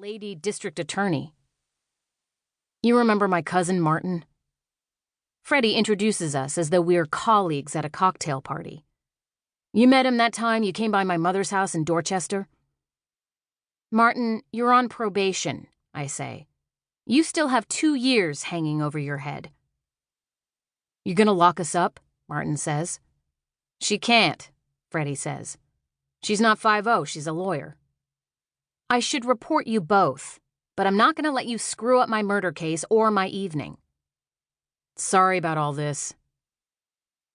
lady district attorney. You remember my cousin Martin? Freddie introduces us as though we're colleagues at a cocktail party. You met him that time you came by my mother's house in Dorchester? Martin, you're on probation, I say. You still have 2 years hanging over your head. You gonna lock us up? Martin says. She can't, Freddie says. She's not 5-0, she's a lawyer. I should report you both, but I'm not gonna let you screw up my murder case or my evening. Sorry about all this.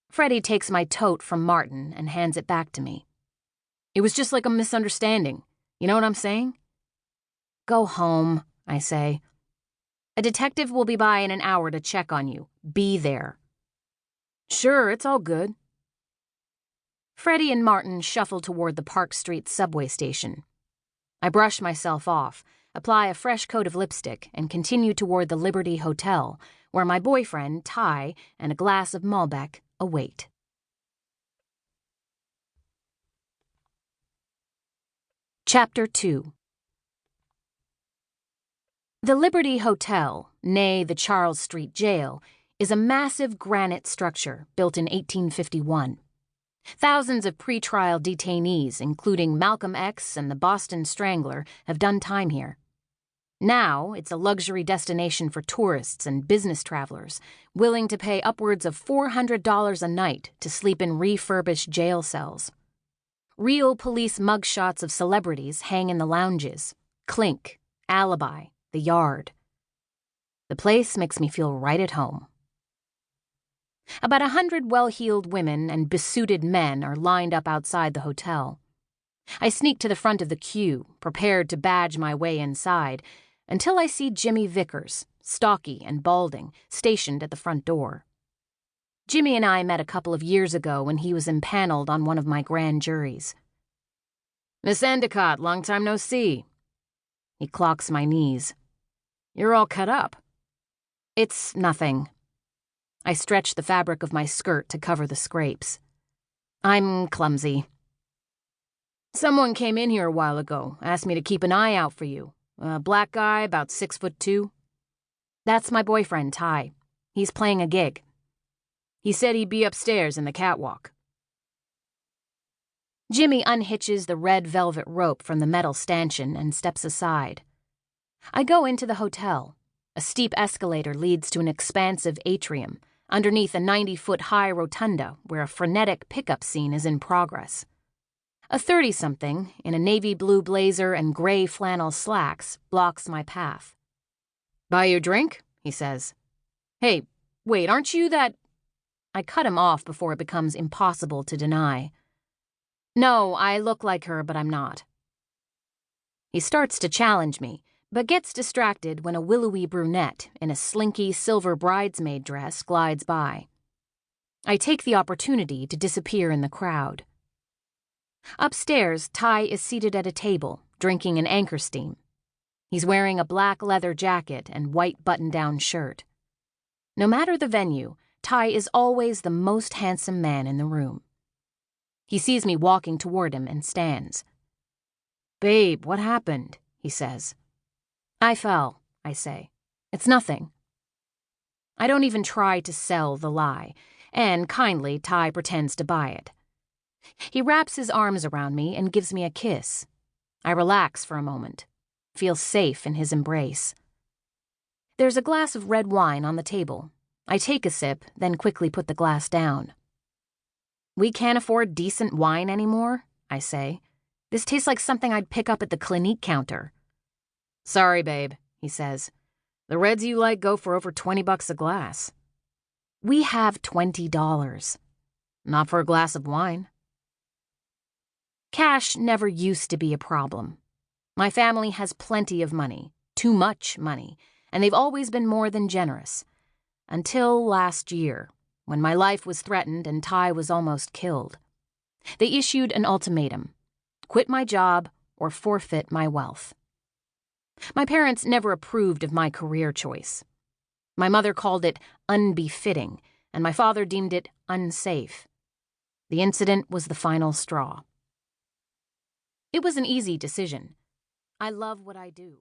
Freddie takes my tote from Martin and hands it back to me. It was just like a misunderstanding. You know what I'm saying? Go home, I say. A detective will be by in an hour to check on you. Be there. Sure, it's all good. Freddie and Martin shuffle toward the Park Street subway station. I brush myself off, apply a fresh coat of lipstick, and continue toward the Liberty Hotel, where my boyfriend, Ty, and a glass of Malbec await. Chapter 2. The Liberty Hotel, née the Charles Street Jail, is a massive granite structure built in 1851. Thousands of pretrial detainees, including Malcolm X and the Boston Strangler, have done time here. Now, it's a luxury destination for tourists and business travelers, willing to pay upwards of $400 a night to sleep in refurbished jail cells. Real police mugshots of celebrities hang in the lounges. Clink, Alibi, the Yard. The place makes me feel right at home. About 100 well-heeled women and besuited men are lined up outside the hotel. I sneak to the front of the queue, prepared to badge my way inside, until I see Jimmy Vickers, stocky and balding, stationed at the front door. Jimmy and I met a couple of years ago when he was impaneled on one of my grand juries. Miss Endicott, long time no see. He clocks my knees. You're all cut up. It's nothing. I stretch the fabric of my skirt to cover the scrapes. I'm clumsy. Someone came in here a while ago, asked me to keep an eye out for you. A black guy, about 6'2". That's my boyfriend, Ty. He's playing a gig. He said he'd be upstairs in the catwalk. Jimmy unhitches the red velvet rope from the metal stanchion and steps aside. I go into the hotel. A steep escalator leads to an expansive atrium, underneath a 90-foot-high rotunda where a frenetic pickup scene is in progress. A 30-something, in a navy blue blazer and gray flannel slacks, blocks my path. Buy you a drink? He says. Hey, wait, aren't you that... I cut him off before it becomes impossible to deny. No, I look like her, but I'm not. He starts to challenge me, but gets distracted when a willowy brunette in a slinky silver bridesmaid dress glides by. I take the opportunity to disappear in the crowd. Upstairs, Ty is seated at a table, drinking an Anchor Steam. He's wearing a black leather jacket and white button-down shirt. No matter the venue, Ty is always the most handsome man in the room. He sees me walking toward him and stands. Babe, what happened? He says. I fell, I say. It's nothing. I don't even try to sell the lie, and kindly Ty pretends to buy it. He wraps his arms around me and gives me a kiss. I relax for a moment, feel safe in his embrace. There's a glass of red wine on the table. I take a sip, then quickly put the glass down. We can't afford decent wine anymore, I say. This tastes like something I'd pick up at the Clinique counter. Sorry, babe, he says. The reds you like go for over $20 a glass. We have $20. Not for a glass of wine. Cash never used to be a problem. My family has plenty of money, too much money, and they've always been more than generous. Until last year, when my life was threatened and Ty was almost killed. They issued an ultimatum: quit my job or forfeit my wealth. My parents never approved of my career choice. My mother called it unbefitting, and my father deemed it unsafe. The incident was the final straw. It was an easy decision. I love what I do.